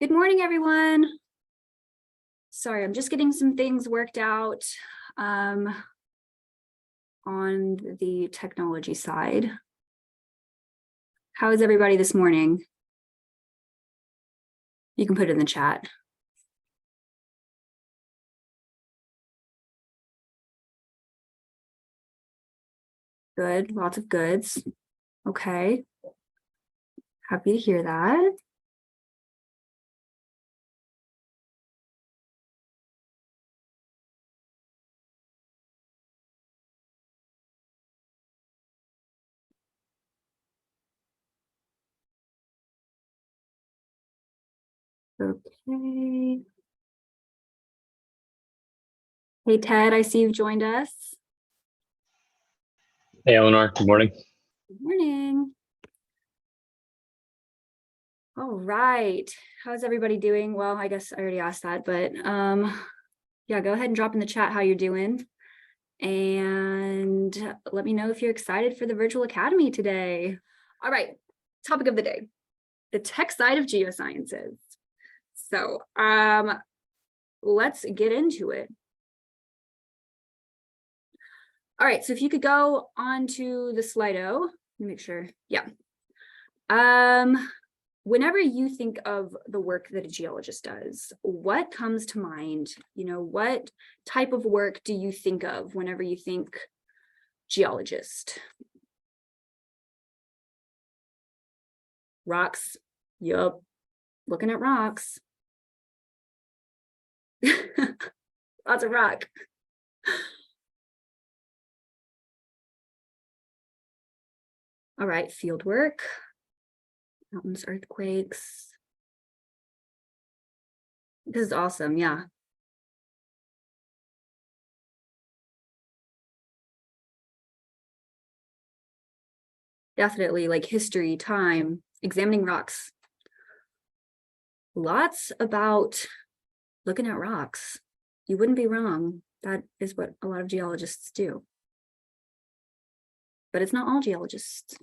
Good morning, everyone. Sorry, I'm just getting some things worked out on the technology side. How is everybody this morning? You can put it in the chat. Good, lots of goods. Okay. Happy to hear that. Okay. Hey, Ted, I see you've joined us. Hey, Eleanor, good morning. Good morning. All right. How's everybody doing? Well, I guess I already asked that, but yeah, go ahead and drop in the chat how you're doing. And let me know if you're excited for the Virtual Academy today. All right, topic of the day, the tech side of geosciences. So let's get into it. All right, so if you could go on to the Slido, let me make sure, yeah. Whenever you think of the work that a geologist does, what comes to mind? You know, what type of work do you think of whenever you think geologist? Rocks. Yup. Looking at rocks. Lots of rock. All right, field work. Mountains, earthquakes. This is awesome, yeah. Definitely like history, time, examining rocks. Lots about looking at rocks. You wouldn't be wrong. That is what a lot of geologists do. But it's not all geologists.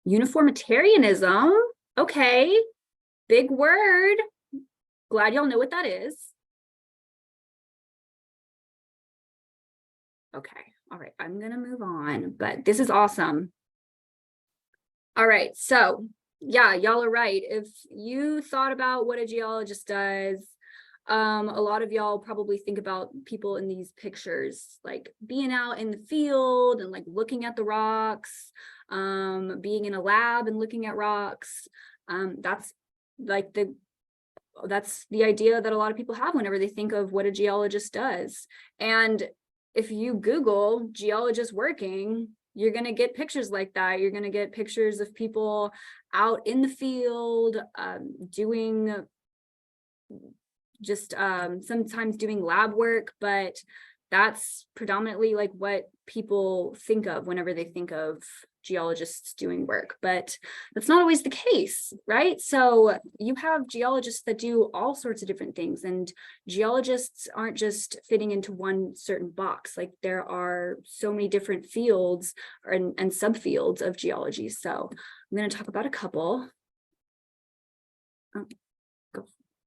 Uniformitarianism. Okay. Big word. Glad y'all know what that is. Okay. All right. I'm going to move on, but this is awesome. All right. So yeah, y'all are right. If you thought about what a geologist does, a lot of y'all probably think about people in these pictures, like being out in the field and like looking at the rocks, being in a lab and looking at rocks. That's the idea that a lot of people have whenever they think of what a geologist does. And if you Google geologist working, you're going to get pictures like that. You're going to get pictures of people out in the field doing just sometimes doing lab work, but that's predominantly like what people think of whenever they think of geologists doing work, but that's not always the case, right? So you have geologists that do all sorts of different things, and geologists aren't just fitting into one certain box. Like there are so many different fields and subfields of geology. So I'm going to talk about a couple.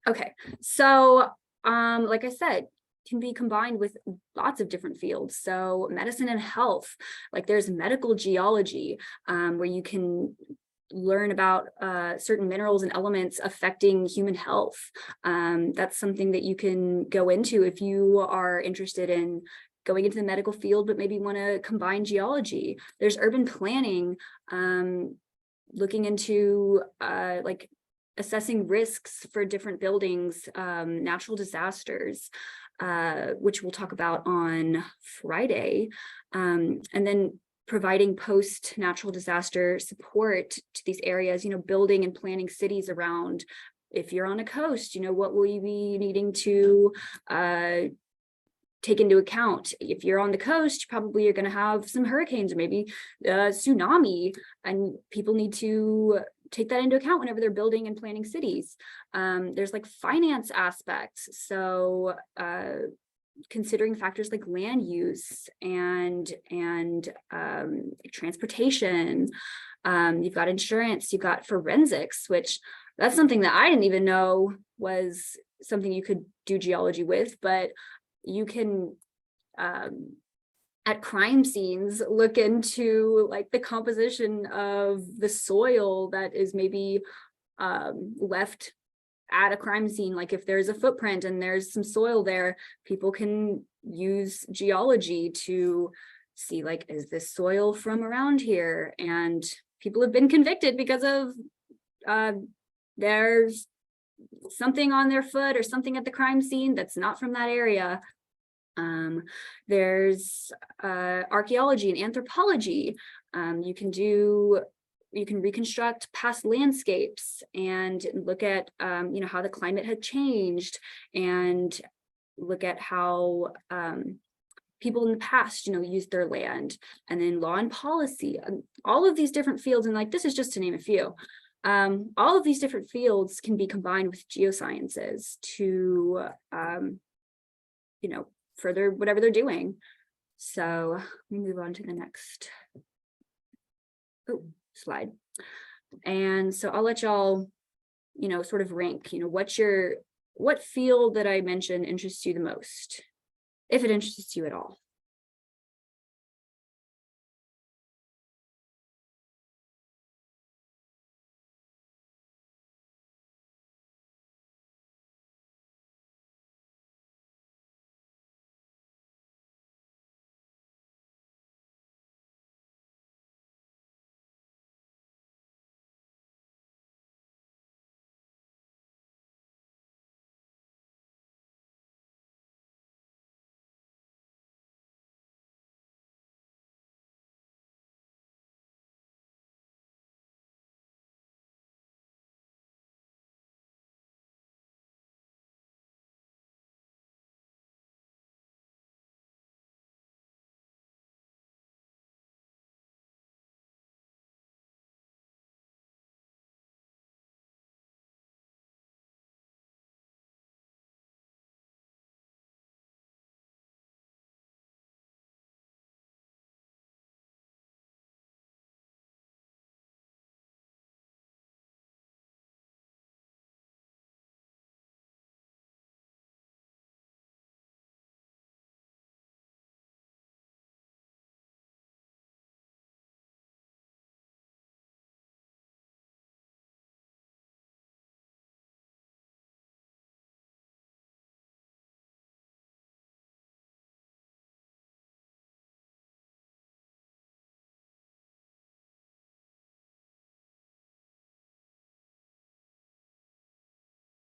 Okay, so like I said, can be combined with lots of different fields. So medicine and health, like there's medical geology, where you can learn about certain minerals and elements affecting human health. That's something that you can go into if you are interested in going into the medical field, but maybe want to combine geology. There's urban planning, looking into like assessing risks for different buildings, natural disasters, which we'll talk about on Friday, and then providing post-natural disaster support to these areas, you know, building and planning cities around. If you're on a coast, you know, what will you be needing to take into account? If you're on the coast, probably you're going to have some hurricanes or maybe tsunami, and people need to take that into account whenever they're building and planning cities. There's like finance aspects. So considering factors like land use and transportation. You've got insurance, you've got forensics, which that's something that I didn't even know was something you could do geology with, but you can at crime scenes look into like the composition of the soil that is maybe left at a crime scene. Like if there's a footprint and there's some soil there, people can use geology to see, like, is this soil from around here? And people have been convicted because of there's something on their foot or something at the crime scene that's not from that area. There's archaeology and anthropology. You can reconstruct past landscapes and look at how the climate had changed, and look at how people in the past used their land. And then law and policy, all of these different fields, and like this is just to name a few. All of these different fields can be combined with geosciences to further whatever they're doing. So let me move on to the next slide. And so I'll let y'all sort of rank, what field that I mentioned interests you the most, if it interests you at all.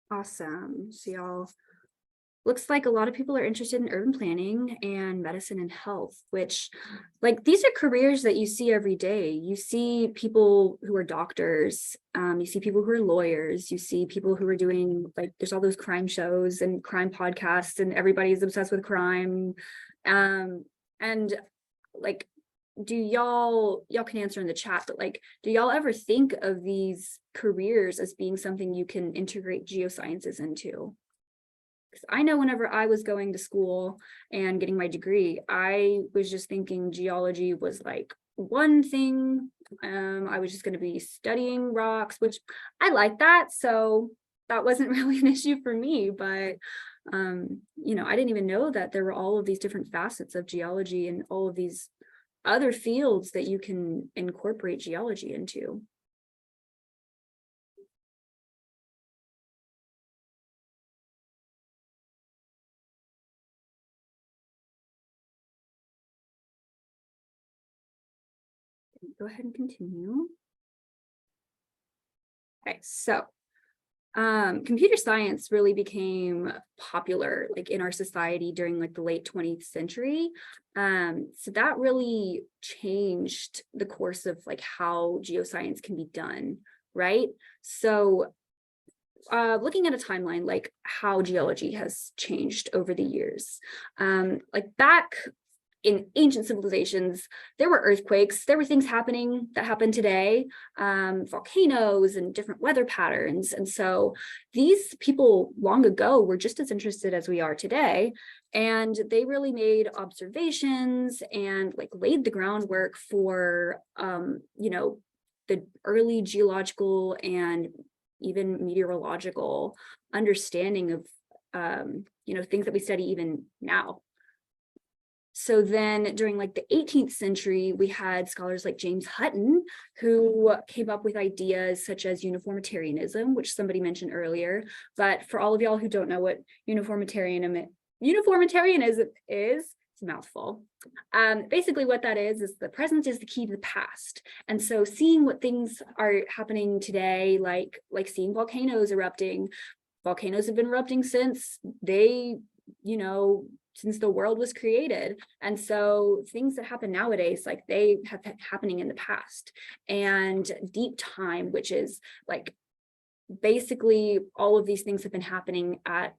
Awesome. So y'all, looks like a lot of people are interested in urban planning and medicine and health, which, like, these are careers that you see every day. You see people who are doctors, you see people who are lawyers, you see people who are doing, like, there's all those crime shows and crime podcasts, and everybody's obsessed with crime. And like, do y'all can answer in the chat, but like, do y'all ever think of these careers as being something you can integrate geosciences into? Because I know whenever I was going to school and getting my degree, I was just thinking geology was like one thing. I was just going to be studying rocks, which I like that, so that wasn't really an issue for me. But I didn't even know that there were all of these different facets of geology and all of these other fields that you can incorporate geology into. Go ahead and continue. Okay, so computer science really became popular like in our society during like the late 20th century. So that really changed the course of like how geoscience can be done, right? So looking at a timeline, like how geology has changed over the years, like back in ancient civilizations, there were earthquakes, there were things happening that happen today, volcanoes and different weather patterns. And so these people long ago were just as interested as we are today. And they really made observations and like laid the groundwork for, the early geological and even meteorological understanding of, things that we study even now. So then during like the 18th century, we had scholars like James Hutton, who came up with ideas such as uniformitarianism, which somebody mentioned earlier. But for all of y'all who don't know what uniformitarianism is, it's a mouthful. Basically what that is the present is the key to the past. And so seeing what things are happening today, like seeing volcanoes erupting, volcanoes have been erupting since since the world was created. And so things that happen nowadays, like they have been happening in the past. And deep time, which is like basically all of these things have been happening at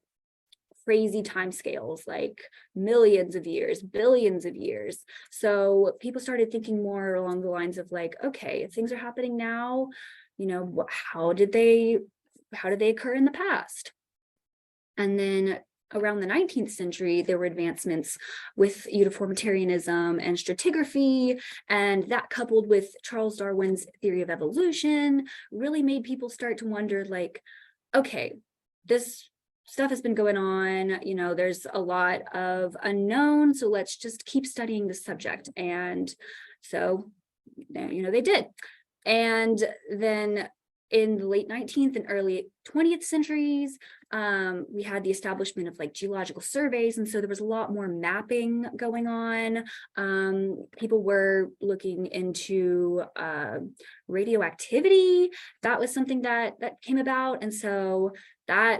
crazy timescales, like millions of years, billions of years. So people started thinking more along the lines of like, okay, if things are happening now, how did they occur in the past? And then around the 19th century, there were advancements with uniformitarianism and stratigraphy, and that coupled with Charles Darwin's theory of evolution really made people start to wonder like, okay, this stuff has been going on, there's a lot of unknown, so let's just keep studying the subject. And so, they did. And then in the late 19th and early 20th centuries, we had the establishment of like geological surveys. And so there was a lot more mapping going on. People were looking into radioactivity. That was something that came about. And so that,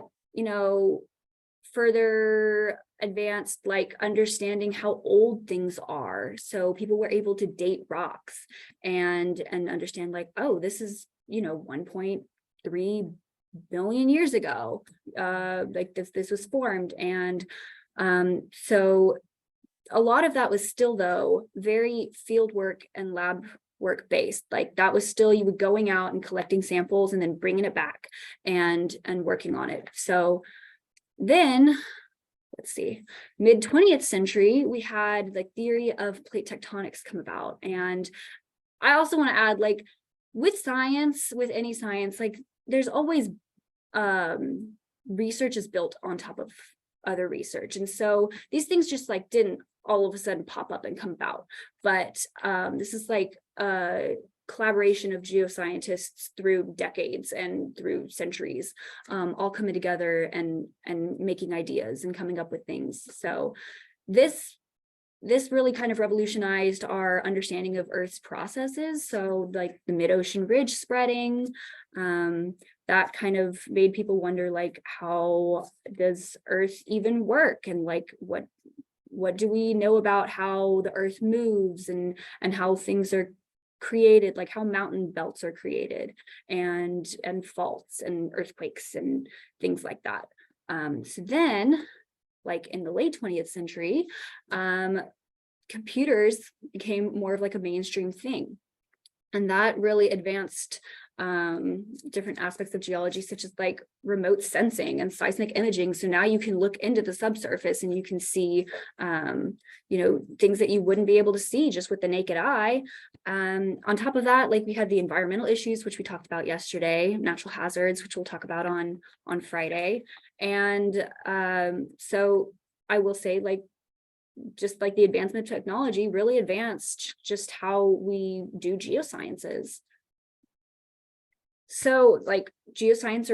further advanced like understanding how old things are. So people were able to date rocks and understand like, oh, this is 1.3 billion years ago, like this was formed. And so a lot of that was still, though, very field work and lab work based. Like that was still, you were going out and collecting samples and then bringing it back and working on it. So then, let's see, mid 20th century, we had like theory of plate tectonics come about. And I also want to add, like, with science, with any science, like there's always research is built on top of other research. And so these things just like didn't all of a sudden pop up and come about. But this is like a collaboration of geoscientists through decades and through centuries, all coming together and making ideas and coming up with things. So this really kind of revolutionized our understanding of Earth's processes. So like the mid-ocean ridge spreading, that kind of made people wonder, like, how does Earth even work? And like, what do we know about how the Earth moves and how things are created, like how mountain belts are created and faults and earthquakes and things like that. So then, like in the late 20th century, computers became more of like a mainstream thing. And that really advanced different aspects of geology, such as like remote sensing and seismic imaging. So now you can look into the subsurface and you can see, things that you wouldn't be able to see just with the naked eye. On top of that, like we had the environmental issues, which we talked about yesterday, natural hazards, which we'll talk about on Friday. And so I will say, like, just like the advancement of technology really advanced just how we do geosciences. So like geoscience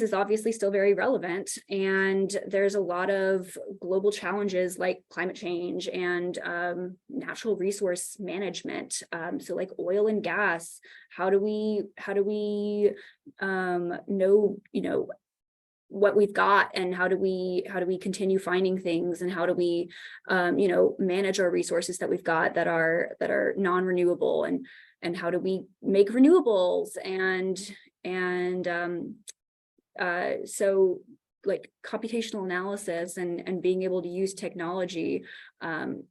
is obviously still very relevant, and there's a lot of global challenges like climate change and natural resource management. So like oil and gas, how do we know, what we've got, and how do we continue finding things, and how do we manage our resources that we've got that are non-renewable, and how do we make renewables, and so like computational analysis and being able to use technology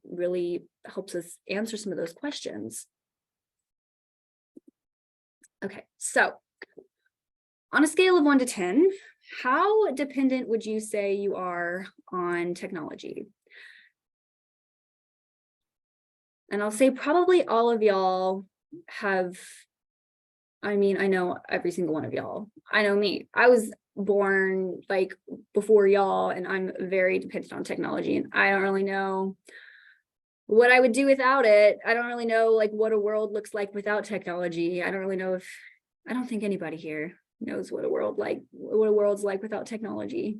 really helps us answer some of those questions. Okay, so on a scale of 1 to 10, how dependent would you say you are on technology? And I'll say probably all of y'all have, I mean, I know every single one of y'all. I know me. I was born like before y'all, and I'm very dependent on technology, and I don't really know what I would do without it. I don't really know like what a world looks like without technology. I don't really know if, I don't think anybody here knows what a world's like without technology.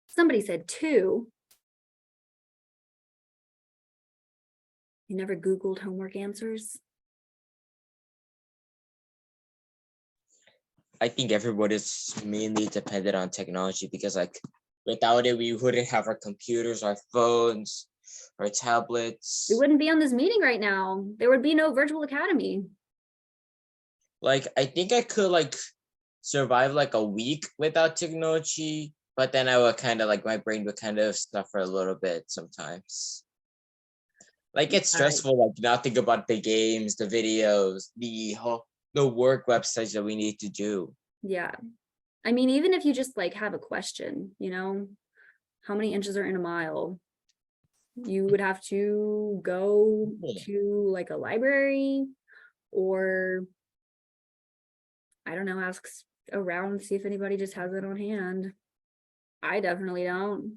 Somebody said 2. You never Googled homework answers? I think everybody's mainly dependent on technology because like without it, we wouldn't have our computers, our phones, our tablets. We wouldn't be on this meeting right now. There would be no virtual academy. Like, I think I could like survive like a week without technology, but then I would kind of like, my brain would kind of suffer a little bit sometimes. Like it's stressful, like not think about the games, the videos, the work websites that we need to do. Yeah. I mean, even if you just like have a question, you know, how many inches are in a mile? You would have to go to like a library, or I don't know, ask around, see if anybody just has it on hand. I definitely don't.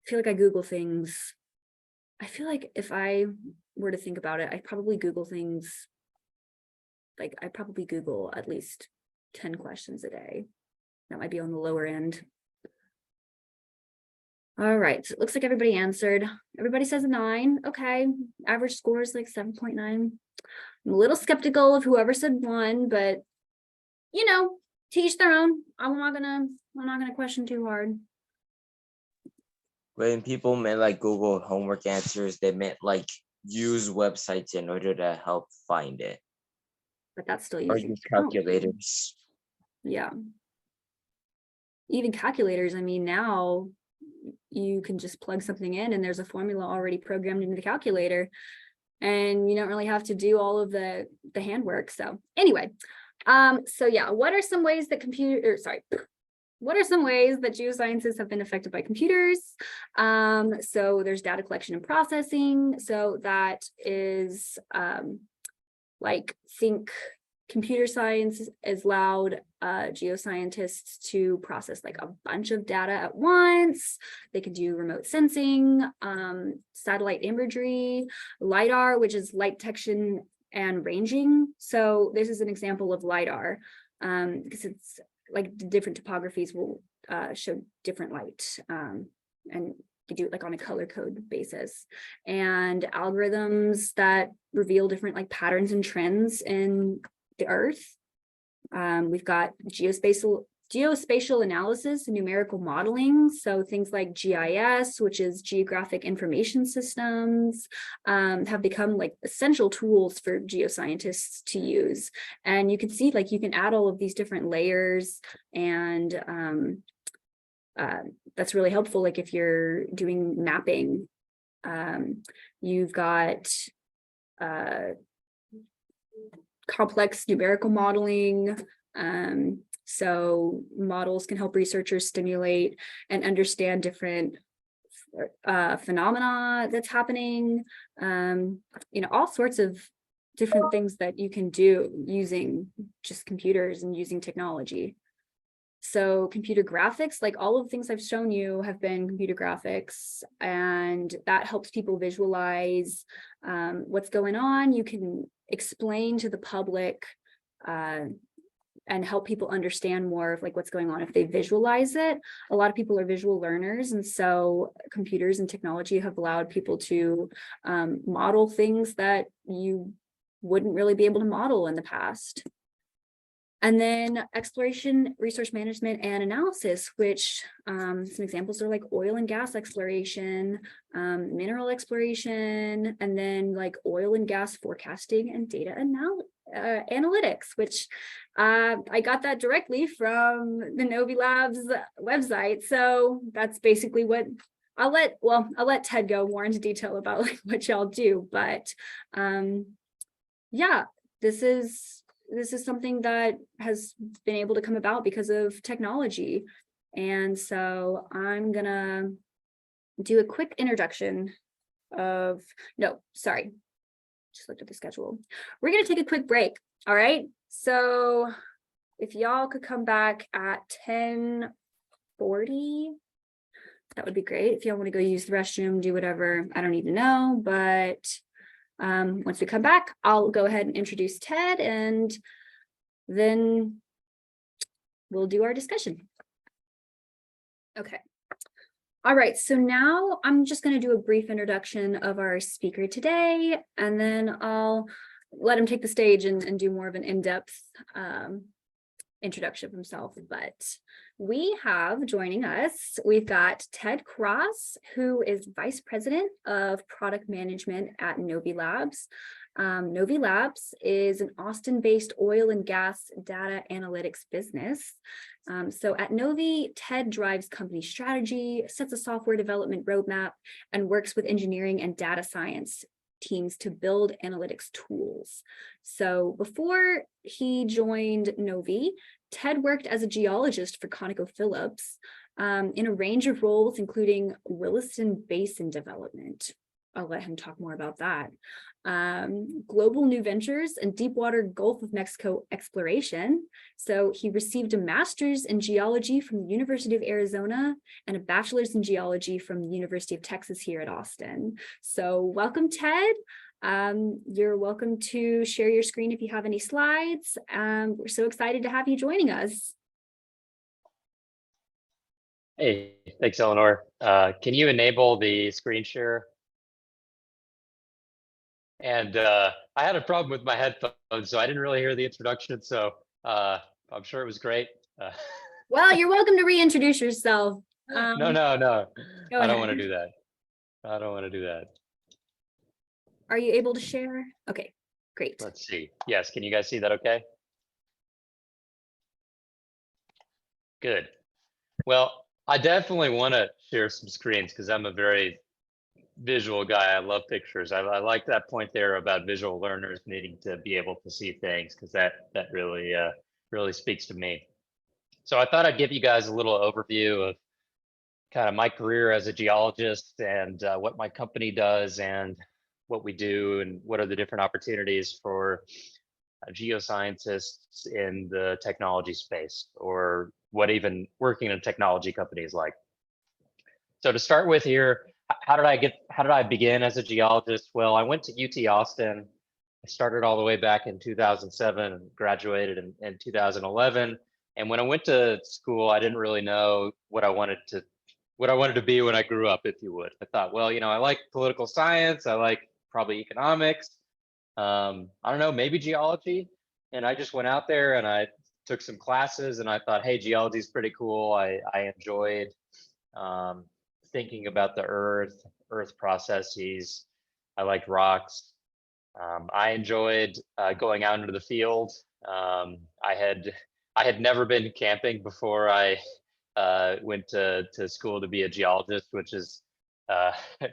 I feel like I Google things. I feel like if I were to think about it, I'd probably Google things. Like I probably Google at least 10 questions a day. That might be on the lower end. All right, so it looks like everybody answered. Everybody says a 9. Okay, average score is like 7.9. I'm a little skeptical of whoever said 1, but you know, to each their own. I'm not gonna question too hard. When people meant like Google homework answers, they meant like use websites in order to help find it. But that's still Or using use calculators. Yeah. Even calculators, I mean, now you can just plug something in and there's a formula already programmed into the calculator, and you don't really have to do all of the handwork. So anyway, so yeah, what are some ways that geosciences have been affected by computers? So there's data collection and processing. So that is like, think computer science has allowed geoscientists to process like a bunch of data at once. They can do remote sensing, satellite imagery, LiDAR, which is light detection and ranging. So this is an example of LiDAR, because it's like the different topographies will show different light, and you do it like on a color code basis, and algorithms that reveal different like patterns and trends in the earth. We've got geospatial analysis and numerical modeling. So things like GIS, which is geographic information systems, have become like essential tools for geoscientists to use. And you can see like you can add all of these different layers, and that's really helpful. Like if you're doing mapping, you've got complex numerical modeling. So models can help researchers stimulate and understand different phenomena that's happening. You know, all sorts of different things that you can do using just computers and using technology. So computer graphics, like all of the things I've shown you have been computer graphics, and that helps people visualize what's going on. You can explain to the public and help people understand more of like what's going on if they visualize it. A lot of people are visual learners, and so computers and technology have allowed people to model things that you wouldn't really be able to model in the past. And then exploration, resource management, and analysis, which some examples are like oil and gas exploration, mineral exploration, and then like oil and gas forecasting and data analytics, which I got that directly from the Novi Labs website. So that's basically what I'll let Ted go more into detail about like what y'all do, but yeah, this is something that has been able to come about because of technology. And so I'm gonna do a quick introduction of, no, sorry, just looked at the schedule. We're gonna take a quick break, all right? So if y'all could come back at 10:40, that would be great. If y'all wanna go use the restroom, do whatever, I don't need to know, but once we come back, I'll go ahead and introduce Ted, and then we'll do our discussion. Okay. All right, so now I'm just going to do a brief introduction of our speaker today, and then I'll let him take the stage and do more of an in-depth introduction of himself. But we have joining us, we've got Ted Cross, who is Vice President of Product Management at Novi Labs. Novi Labs is an Austin-based oil and gas data analytics business. So at Novi, Ted drives company strategy, sets a software development roadmap, and works with engineering and data science teams to build analytics tools. So before he joined Novi, Ted worked as a geologist for ConocoPhillips in a range of roles, including Williston Basin development. I'll let him talk more about that. Global new ventures and deepwater Gulf of Mexico exploration. So he received a master's in geology from the University of Arizona and a bachelor's in geology from the University of Texas here at Austin. So welcome, Ted. You're welcome to share your screen if you have any slides. We're so excited to have you joining us. Hey, thanks, Eleanor. Can you enable the screen share? And I had a problem with my headphones, so I didn't really hear the introduction. So I'm sure it was great. Well, you're welcome to reintroduce yourself. No. I don't want to do that. I don't want to do that. Are you able to share? Okay, great. Let's see. Yes, can you guys see that okay? Good. Well, I definitely want to share some screens because I'm a very visual guy. I love pictures. I like that point there about visual learners needing to be able to see things because that really speaks to me. So I thought I'd give you guys a little overview of kind of my career as a geologist and what my company does and what we do and what are the different opportunities for geoscientists in the technology space, or what even working in a technology company is like. So to start with here, how did I begin as a geologist? Well, I went to UT Austin. I started all the way back in 2007 and graduated in 2011. And when I went to school, I didn't really know what I wanted to be when I grew up, if you would. I thought, well, I like political science. I like probably economics. I don't know, maybe geology. And I just went out there and I took some classes and I thought, hey, geology is pretty cool. I enjoyed thinking about the earth processes. I liked rocks. I enjoyed going out into the field. I had never been camping before I went to school to be a geologist, which is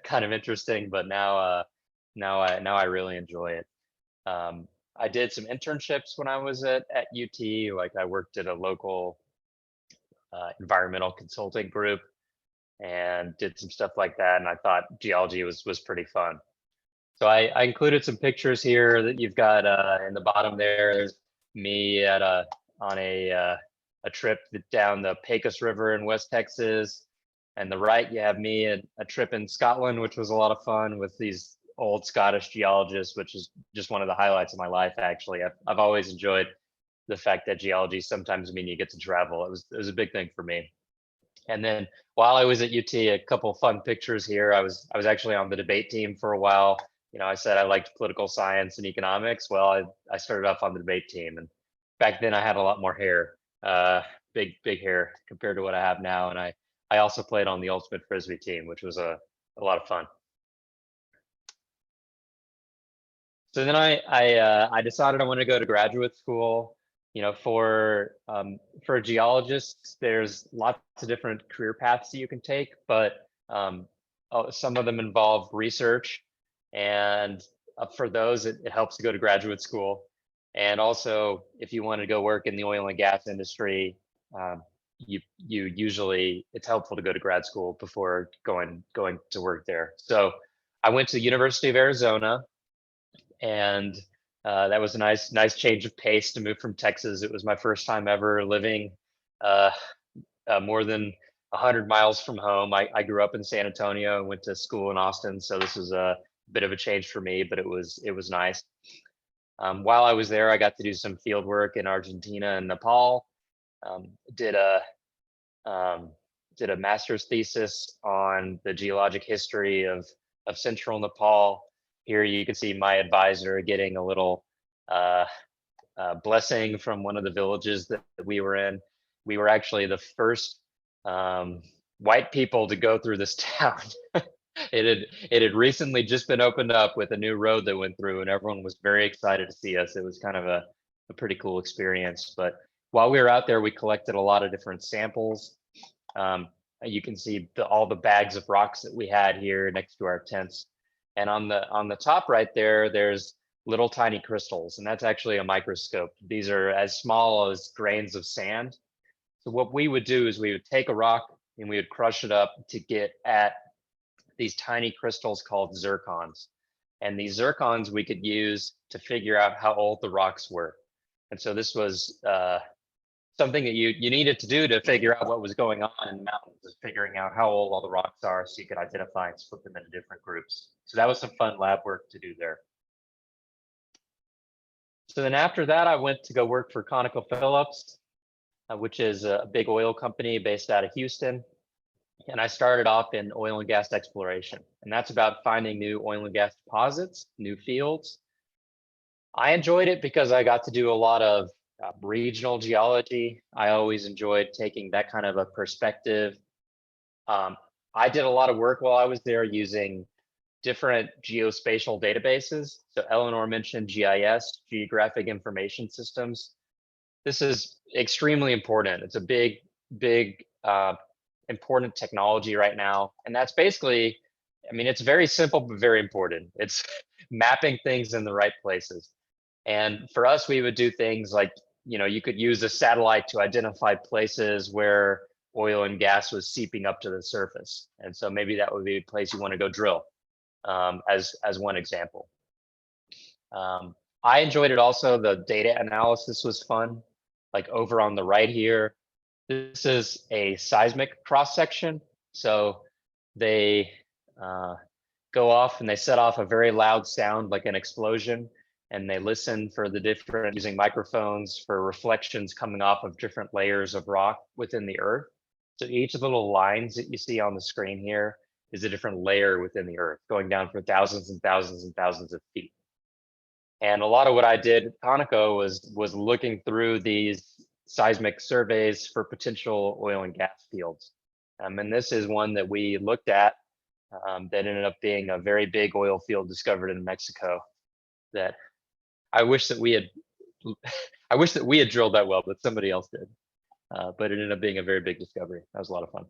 kind of interesting. But now I really enjoy it. I did some internships when I was at UT. Like I worked at a local environmental consulting group and did some stuff like that. And I thought geology was pretty fun. So I included some pictures here that you've got in the bottom there. There's me on a trip down the Pecos River in West Texas. And the right, you have me at a trip in Scotland, which was a lot of fun with these old Scottish geologists, which is just one of the highlights of my life, actually. I've always enjoyed the fact that geology sometimes mean you get to travel. It was a big thing for me. And then while I was at UT, a couple fun pictures here. I was actually on the debate team for a while. I said I liked political science and economics. Well, I started off on the debate team, and back then I had a lot more hair, big hair compared to what I have now. And I also played on the ultimate Frisbee team, which was a lot of fun. So then I decided I want to go to graduate school. You know, for geologists, there's lots of different career paths that you can take, but some of them involve research, and for those, it helps to go to graduate school. And also, if you want to go work in the oil and gas industry, you usually, it's helpful to go to grad school before going to work there. So I went to the University of Arizona, and that was a nice change of pace to move from Texas. It was my first time ever living uh, more than 100 miles from home. I grew up in San Antonio and went to school in Austin, so this was a bit of a change for me, but it was nice. While I was there, I got to do some field work in Argentina and Nepal. Did a master's thesis on the geologic history of central Nepal. Here you can see my advisor getting a little blessing from one of the villages that we were in. We were actually the first white people to go through this town. It had recently just been opened up with a new road that went through, and everyone was very excited to see us. It was kind of a pretty cool experience. But while we were out there, we collected a lot of different samples. You can see all the bags of rocks that we had here next to our tents. And on the top right there, there's little tiny crystals, and that's actually a microscope. These are as small as grains of sand. So what we would do is we would take a rock and we would crush it up to get at these tiny crystals called zircons. And these zircons we could use to figure out how old the rocks were. And so this was something that you needed to do to figure out what was going on in the mountains, is figuring out how old all the rocks are so you could identify and split them into different groups. So that was some fun lab work to do there. So then after that, I went to go work for ConocoPhillips, which is a big oil company based out of Houston. And I started off in oil and gas exploration. And that's about finding new oil and gas deposits, new fields. I enjoyed it because I got to do a lot of regional geology. I always enjoyed taking that kind of a perspective. I did a lot of work while I was there using different geospatial databases. So Eleanor mentioned GIS, Geographic Information Systems. This is extremely important. It's a big important technology right now. And that's basically, I mean, it's very simple, but very important. It's mapping things in the right places. And for us, we would do things like, you know, you could use a satellite to identify places where oil and gas was seeping up to the surface. And so maybe that would be a place you want to go drill, as one example. I enjoyed it also. The data analysis was fun. Like over on the right here, this is a seismic cross section. So they go off and they set off a very loud sound like an explosion, and they listen for the different, using microphones for reflections coming off of different layers of rock within the earth. So each of the little lines that you see on the screen here is a different layer within the earth, going down for thousands and thousands and thousands of feet. And a lot of what I did at Conoco was looking through these seismic surveys for potential oil and gas fields. And this is one that we looked at that ended up being a very big oil field discovered in Mexico that I wish that we had drilled that well, but somebody else did. But it ended up being a very big discovery. That was a lot of fun.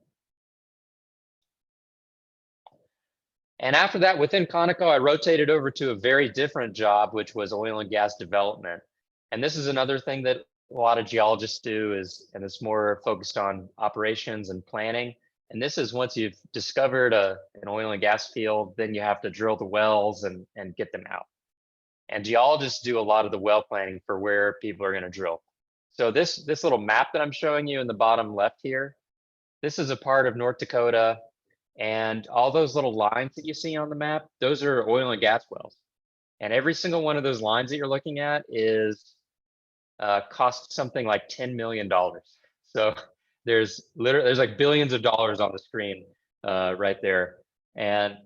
And after that, within Conoco, I rotated over to a very different job, which was oil and gas development. And this is another thing that a lot of geologists do, and it's more focused on operations and planning. And this is once you've discovered an oil and gas field, then you have to drill the wells and get them out. And geologists do a lot of the well planning for where people are going to drill. So this little map that I'm showing you in the bottom left here, this is a part of North Dakota. And all those little lines that you see on the map, those are oil and gas wells. And every single one of those lines that you're looking at is cost something like $10 million. So there's like billions of dollars on the screen right there. And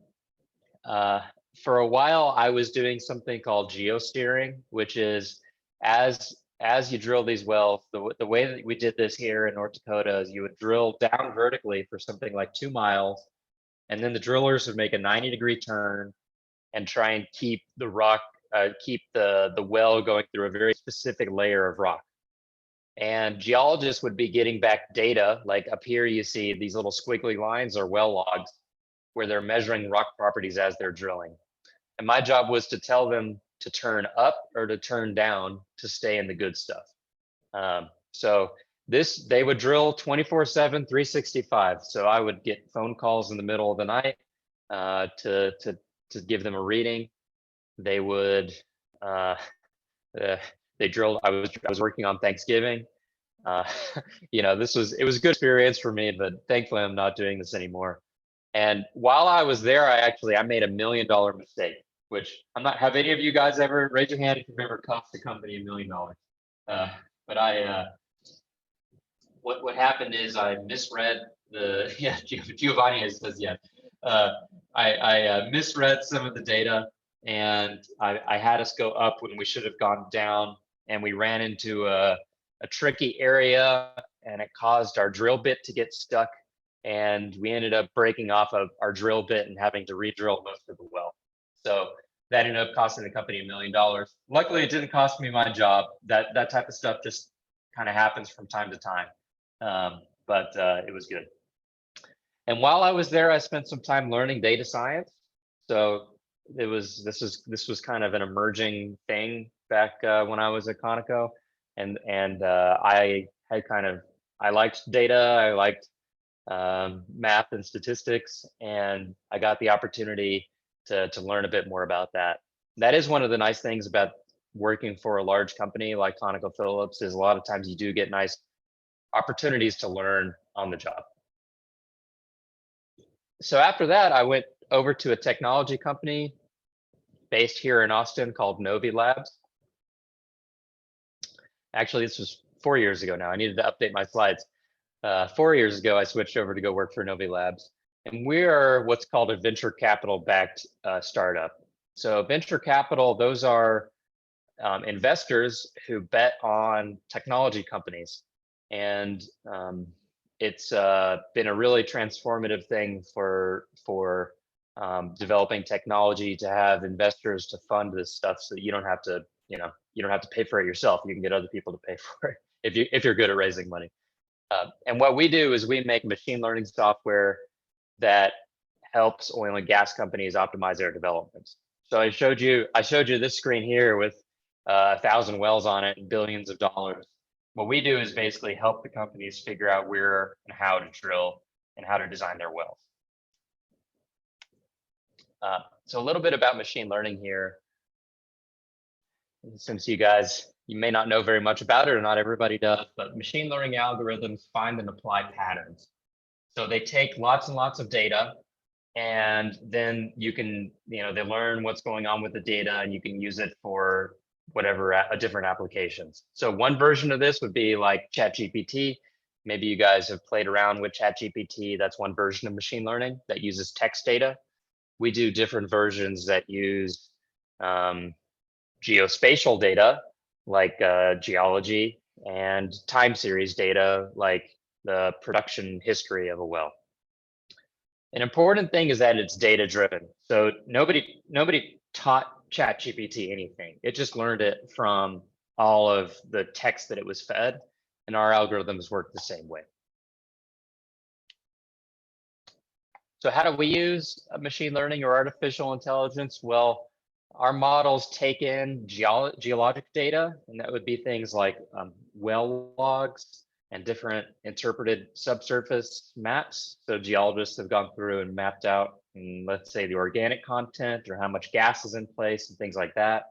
for a while, I was doing something called geosteering, which is as as you drill these wells, the way that we did this here in North Dakota is you would drill down vertically for something like 2 miles, and then the drillers would make a 90-degree turn and try and keep the rock, keep the well going through a very specific layer of rock. And geologists would be getting back data, like up here you see these little squiggly lines are well logs where they're measuring rock properties as they're drilling. And my job was to tell them to turn up or to turn down to stay in the good stuff. So they would drill 24/7, 365. So I would get phone calls in the middle of the night to give them a reading. They would they drilled. I was working on Thanksgiving. You know, it was a good experience for me, but thankfully I'm not doing this anymore. And while I was there, I made $1 million mistake, which I'm not. Have any of you guys ever raise your hand if you've ever cost the company $1 million? But what happened is I misread the Giovanni says yes. I misread some of the data, and I had us go up when we should have gone down, and we ran into a tricky area, and it caused our drill bit to get stuck, and we ended up breaking off of our drill bit and having to re-drill most of the well. So that ended up costing the company $1 million. Luckily, it didn't cost me my job. That type of stuff just kind of happens from time to time, but it was good. And while I was there, I spent some time learning data science. So this was kind of an emerging thing back when I was at Conoco, and I liked data, I liked math and statistics, and I got the opportunity to learn a bit more about that. That is one of the nice things about working for a large company like ConocoPhillips, is a lot of times you do get nice opportunities to learn on the job. So after that, I went over to a technology company based here in Austin called Novi Labs. Actually, this was 4 years ago now. I needed to update my slides. 4 years ago, I switched over to go work for Novi Labs. And we are what's called a venture capital backed startup. So venture capital, those are investors who bet on technology companies. And it's been a really transformative thing for developing technology, to have investors to fund this stuff, so that you don't have to, you don't have to pay for it yourself. You can get other people to pay for it if you're good at raising money. And what we do is we make machine learning software that helps oil and gas companies optimize their developments. So I showed you this screen here with 1,000 wells on it and billions of dollars. What we do is basically help the companies figure out where and how to drill and how to design their wells. So a little bit about machine learning here. Since you may not know very much about it, or not everybody does, but machine learning algorithms find and apply patterns. So they take lots and lots of data, and then you can, they learn what's going on with the data, and you can use it for whatever different applications. So one version of this would be like ChatGPT. Maybe you guys have played around with ChatGPT. That's one version of machine learning that uses text data. We do different versions that use geospatial data, like geology, and time series data, like the production history of a well. An important thing is that it's data driven. So nobody taught ChatGPT anything. It just learned it from all of the text that it was fed, and our algorithms work the same way. So how do we use machine learning or artificial intelligence? Well, our models take in geologic data, and that would be things like well logs and different interpreted subsurface maps. So geologists have gone through and mapped out, let's say, the organic content or how much gas is in place and things like that.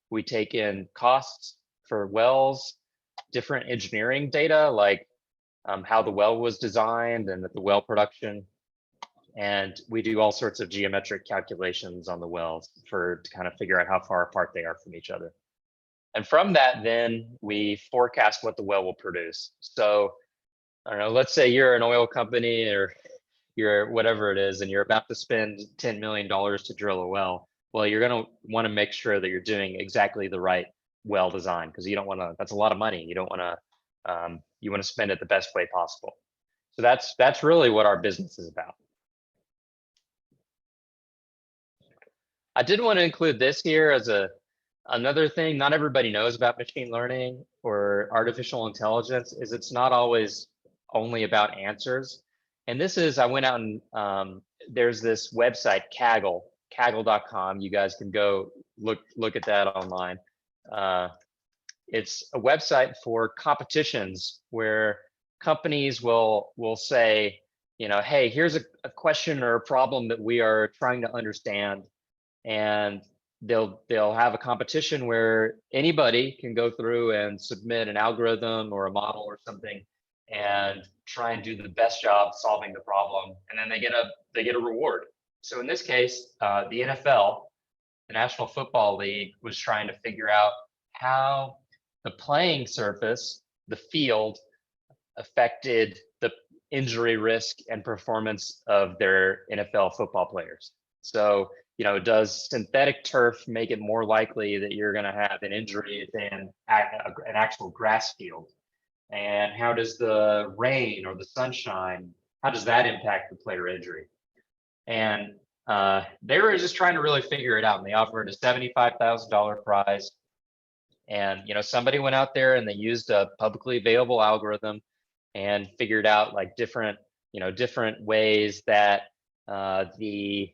We take in costs for wells, different engineering data, like how the well was designed and the well production. And we do all sorts of geometric calculations on the wells to kind of figure out how far apart they are from each other. And from that, then we forecast what the well will produce. So I don't know, let's say you're an oil company or you're whatever it is, and you're about to spend $10 million to drill a well. Well, you're going to want to make sure that you're doing exactly the right well designed, because you don't want to, that's a lot of money. You don't want to, you want to spend it the best way possible. So that's really what our business is about. I did want to include this here as another thing. Not everybody knows about machine learning or artificial intelligence, is it's not always only about answers. And this is, I went out and there's this website, Kaggle.com. You guys can go look at that online. It's a website for competitions where companies will say, you know, hey, here's a question or a problem that we are trying to understand, and they'll have a competition where anybody can go through and submit an algorithm or a model or something and try and do the best job solving the problem, and then they get a reward. So in this case, the NFL, the National Football League, was trying to figure out how the playing surface, the field, affected the injury risk and performance of their NFL football players. So, you know, does synthetic turf make it more likely that you're going to have an injury than an actual grass field? And how does the rain or the sunshine, how does that impact the player injury? And they were just trying to really figure it out, and they offered a $75,000 prize. And, you know, somebody went out there and they used a publicly available algorithm and figured out like different ways that the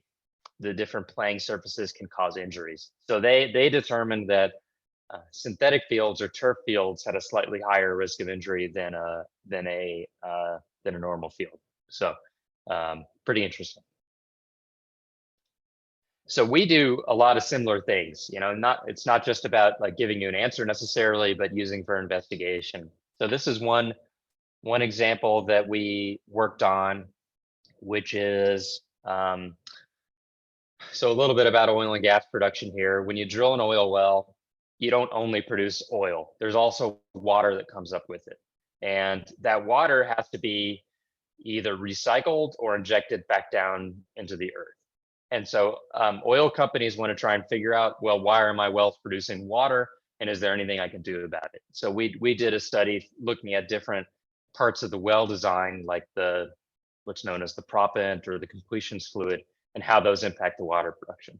different playing surfaces can cause injuries. So they determined that synthetic fields or turf fields had a slightly higher risk of injury than a normal field. So pretty interesting. So we do a lot of similar things, you know, it's not just about like giving you an answer necessarily, but using for investigation. So this is one example that we worked on, which is, so a little bit about oil and gas production here. When you drill an oil well, you don't only produce oil, there's also water that comes up with it. And that water has to be either recycled or injected back down into the earth. And so oil companies want to try and figure out, well, why are my wells producing water? And is there anything I can do about it? So we did a study looking at different parts of the well design, like what's known as the proppant or the completions fluid, and how those impact the water production.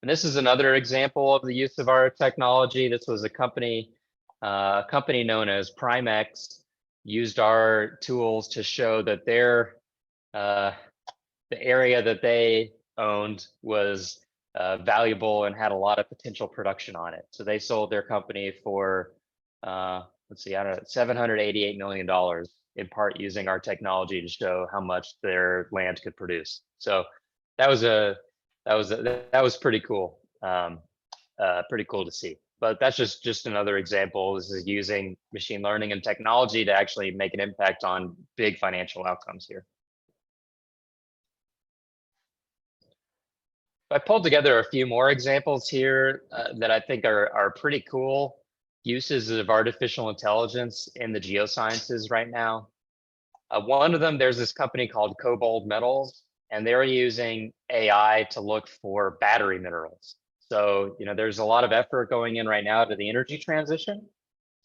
And this is another example of the use of our technology. This was a company known as Primex used our tools to show that the area that they owned was valuable and had a lot of potential production on it. So they sold their company for, let's see, I don't know, $788 million, in part using our technology to show how much their land could produce. So that was pretty cool. Pretty cool to see. But that's just another example. This is using machine learning and technology to actually make an impact on big financial outcomes here. I pulled together a few more examples here that I think are pretty cool uses of artificial intelligence in the geosciences right now. One of them, there's this company called Cobalt Metals, and they're using AI to look for battery minerals. So, you know, there's a lot of effort going in right now to the energy transition.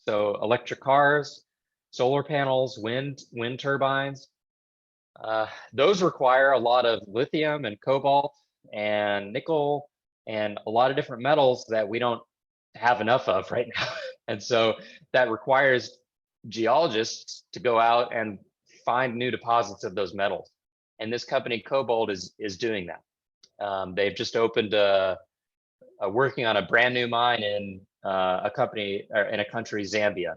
So electric cars, solar panels, wind turbines, those require a lot of lithium and cobalt and nickel and a lot of different metals that we don't have enough of right now. And so that requires geologists to go out and find new deposits of those metals. And this company Cobalt is doing that. They've just opened working on a brand new mine in a country, Zambia.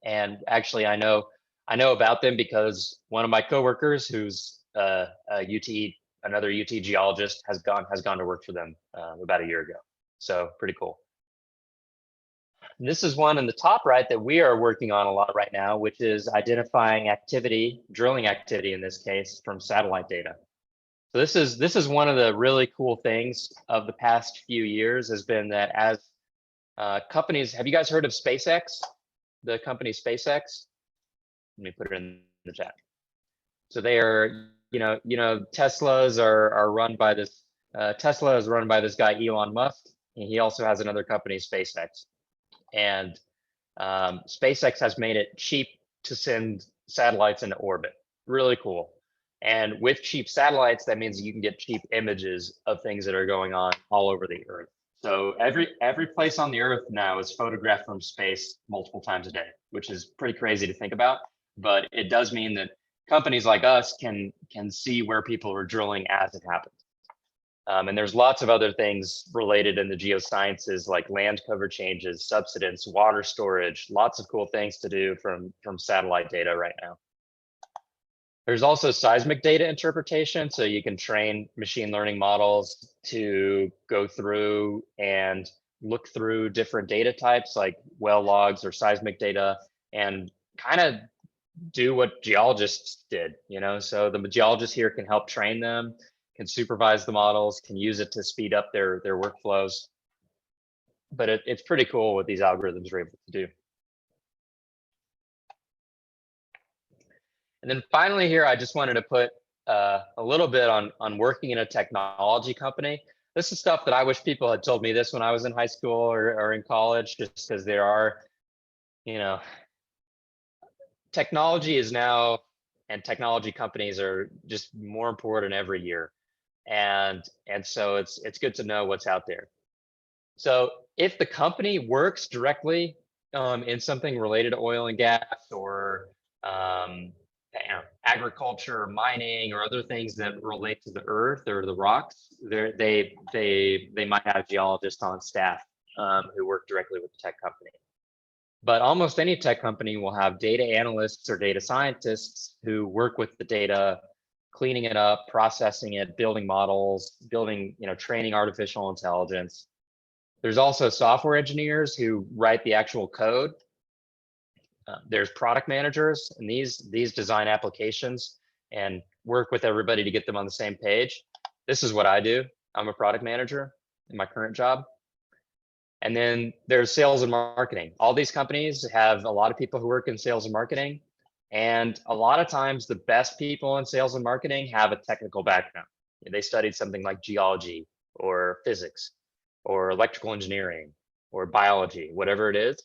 And actually I know about them because one of my coworkers who's another UT geologist has gone to work for them about a year ago. So pretty cool. And this is one in the top right that we are working on a lot right now, which is identifying activity, drilling activity in this case, from satellite data. So this is one of the really cool things of the past few years has been that as companies, have you guys heard of SpaceX? The company SpaceX? Let me put it in the chat. So they are, you know, Teslas are run by this Tesla is run by this guy, Elon Musk. And he also has another company, SpaceX. And SpaceX has made it cheap to send satellites into orbit. Really cool. And with cheap satellites, that means you can get cheap images of things that are going on all over the Earth. So every place on the Earth now is photographed from space multiple times a day, which is pretty crazy to think about. But it does mean that companies like us can see where people are drilling as it happens. And there's lots of other things related in the geosciences, like land cover changes, subsidence, water storage, lots of cool things to do from satellite data right now. There's also seismic data interpretation. So you can train machine learning models to go through and look through different data types like well logs or seismic data and kind of do what geologists did, so the geologists here can help train them, can supervise the models, can use it to speed up their workflows. But it's pretty cool what these algorithms are able to do. And then finally here, I just wanted to put a little bit on working in a technology company. This is stuff that I wish people had told me this when I was in high school or in college, just because there are, technology is now, and technology companies are just more important every year. And so it's good to know what's out there. So if the company works directly in something related to oil and gas or agriculture or mining or other things that relate to the earth or the rocks, they might have geologists on staff who work directly with the tech company. But almost any tech company will have data analysts or data scientists who work with the data, cleaning it up, processing it, building models, training artificial intelligence. There's also software engineers who write the actual code. There's product managers, and these design applications and work with everybody to get them on the same page. This is what I do. I'm a product manager in my current job. And then there's sales and marketing. All these companies have a lot of people who work in sales and marketing. And a lot of times the best people in sales and marketing have a technical background. They studied something like geology or physics or electrical engineering or biology, whatever it is,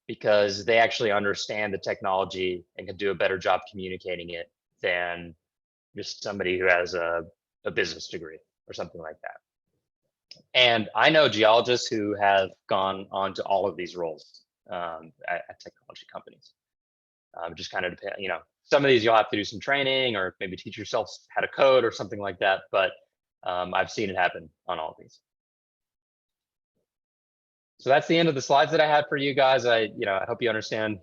because they actually understand the technology and can do a better job communicating it than just somebody who has a business degree or something like that. And I know geologists who have gone on to all of these roles at technology companies. Just kind of depend, some of these you'll have to do some training or maybe teach yourself how to code or something like that. But I've seen it happen on all of these. So that's the end of the slides that I had for you guys. I hope you understand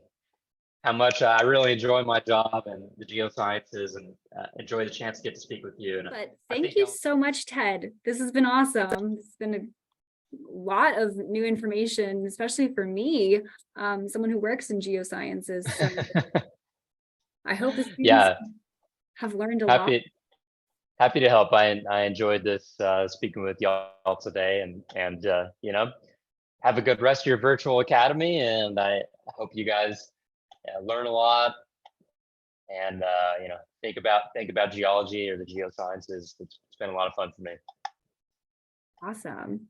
how much I really enjoy my job and the geosciences and enjoy the chance to get to speak with you. But thank you so much, Ted. This has been awesome. It's been a lot of new information, especially for me, someone who works in geosciences. So I hope the students have learned a lot. Happy to help. I enjoyed this speaking with y'all today, and have a good rest of your virtual academy. And I hope you guys learn a lot and think about geology or the geosciences. It's been a lot of fun for me. Awesome.